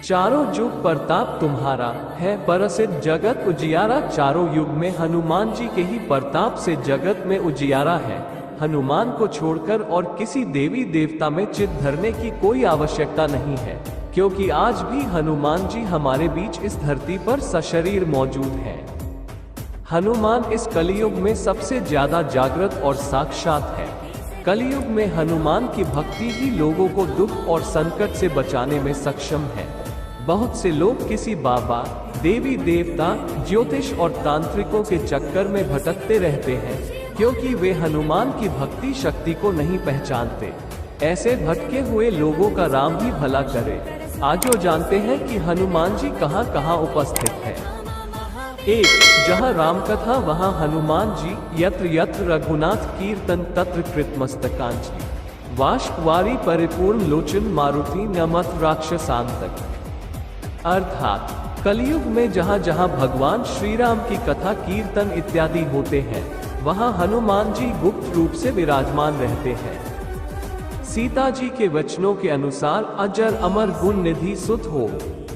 चारों जुग प्रताप तुम्हारा है प्रसिद्ध जगत उजियारा। चारों युग में हनुमान जी के ही प्रताप से जगत में उजियारा है। हनुमान को छोड़कर और किसी देवी देवता में चित धरने की कोई आवश्यकता नहीं है, क्योंकि आज भी हनुमान जी हमारे बीच इस धरती पर सशरीर मौजूद हैं। हनुमान इस कलयुग में सबसे ज्यादा जागृत और साक्षात है। कलयुग में हनुमान की भक्ति ही लोगों को दुख और संकट से बचाने में सक्षम है। बहुत से लोग किसी बाबा, देवी देवता, ज्योतिष और तांत्रिकों के चक्कर में भटकते रहते हैं, क्योंकि वे हनुमान की भक्ति शक्ति को नहीं पहचानते। ऐसे भटके हुए लोगों का राम ही भला करे। आजो जानते हैं कि हनुमान जी कहाँ कहाँ उपस्थित है। 1. जहाँ राम कथा वहाँ हनुमान जी, यत्र यत्र रघुनाथ कीर्तन तत्र कृतमस्तकांजलि। वाष्पवारी परिपूर्ण लोचन मारुति नमत राक्षसांतक। अर्थात कलयुग में जहाँ जहाँ भगवान श्री राम की कथा कीर्तन इत्यादि होते हैं, वहाँ हनुमान जी गुप्त रूप से विराजमान रहते हैं। सीता जी के वचनों के अनुसार अजर अमर गुण निधि सुत हो,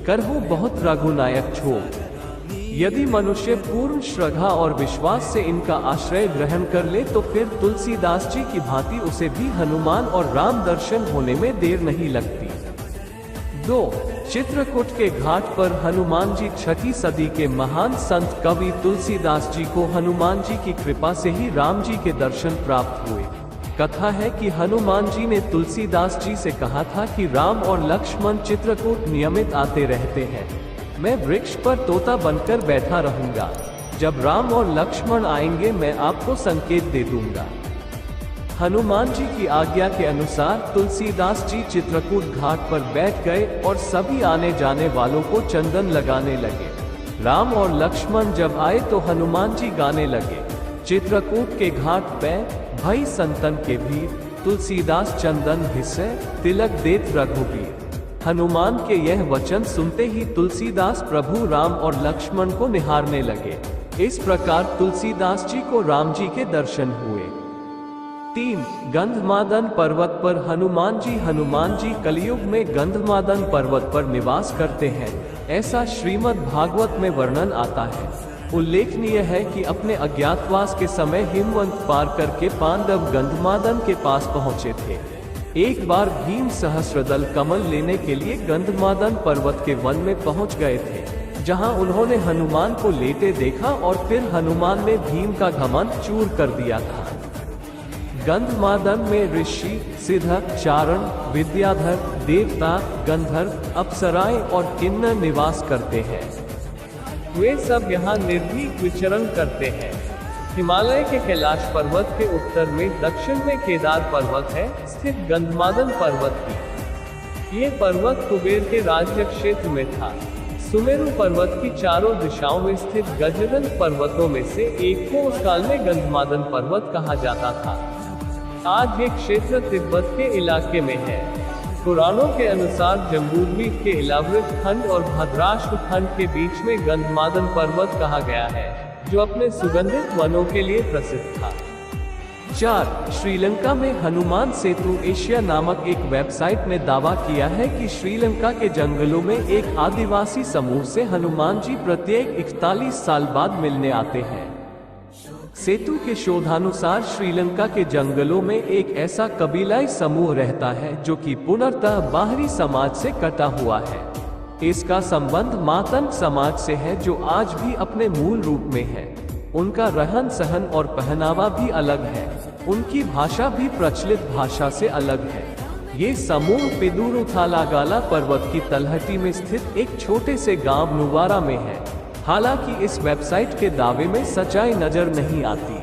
करहु बहुत रघुनायक छो। यदि मनुष्य पूर्ण श्रद्धा और विश्वास से इनका आश्रय ग्रहण कर ले तो फिर तुलसीदास जी की भांति उसे भी हनुमान और राम दर्शन होने में देर नहीं लगती। 2. चित्रकूट के घाट पर हनुमान जी 6ठी सदी के महान संत कवि तुलसीदास जी को हनुमान जी की कृपा से ही राम जी के दर्शन प्राप्त हुए। कथा है कि हनुमान जी ने तुलसीदास जी से कहा था कि राम और लक्ष्मण चित्रकूट नियमित आते रहते हैं, मैं वृक्ष पर तोता बनकर बैठा रहूंगा। जब राम और लक्ष्मण आएंगे मैं आपको संकेत दे दूंगा। हनुमान जी की आज्ञा के अनुसार तुलसीदास जी चित्रकूट घाट पर बैठ गए और सभी आने जाने वालों को चंदन लगाने लगे। राम और लक्ष्मण जब आए तो हनुमान जी गाने लगे, चित्रकूट के घाट पे भई संतन के भीर, तुलसीदास चंदन घिसे तिलक देत रघुबीर। हनुमान के यह वचन सुनते ही तुलसीदास प्रभु राम और लक्ष्मण को निहारने लगे। इस प्रकार तुलसीदास जी को राम जी के दर्शन हुए। 3. गंधमादन पर्वत पर हनुमान जी कलयुग में गंधमादन पर्वत पर निवास करते हैं, ऐसा श्रीमद् भागवत में वर्णन आता है। उल्लेखनीय है कि अपने अज्ञातवास के समय हिमवंत पार करके पांडव गंधमादन के पास पहुंचे थे। एक बार भीम सहस्रदल कमल लेने के लिए गंधमादन पर्वत के वन में पहुंच गए थे, जहां उन्होंने हनुमान को लेटे देखा और फिर हनुमान ने भीम का घमंड चूर कर दिया था। गंधमादन में ऋषि, सिद्ध, चारण, विद्याधर, देवता, गंधर्व, अप्सराएं और किन्नर निवास करते हैं। वे सब यहाँ निर्भीक विचरण करते हैं। हिमालय के कैलाश पर्वत के उत्तर में दक्षिण में केदार पर्वत है स्थित गंधमादन पर्वत की। ये पर्वत कुबेर के राज्य क्षेत्र में था। सुमेरु पर्वत की चारों दिशाओं में स्थित गजरन पर्वतों में से एक को उस काल में गंधमादन पर्वत कहा जाता था। आज ये क्षेत्र तिब्बत के इलाके में है। पुराणों के अनुसार जम्बूद्वीप के इलावृत खंड और भद्राश्व खंड के बीच में गंधमादन पर्वत कहा गया है, जो अपने सुगंधित वनों के लिए प्रसिद्ध था। 4. श्रीलंका में हनुमान सेतु एशिया नामक एक वेबसाइट ने दावा किया है कि श्रीलंका के जंगलों में एक आदिवासी समूह से हनुमान जी प्रत्येक 41 साल बाद मिलने आते हैं। सेतु के शोधानुसार श्रीलंका के जंगलों में एक ऐसा कबीलाई समूह रहता है जो कि पूर्णतः बाहरी समाज से कटा हुआ है। इसका संबंध मातंग समाज से है, जो आज भी अपने मूल रूप में है। उनका रहन सहन और पहनावा भी अलग है। उनकी भाषा भी प्रचलित भाषा से अलग है। ये समूह पिदुरुथालागाला पर्वत की तलहटी में स्थित एक छोटे से गांव नुवारा में है। हालांकि इस वेबसाइट के दावे में सच्चाई नजर नहीं आती।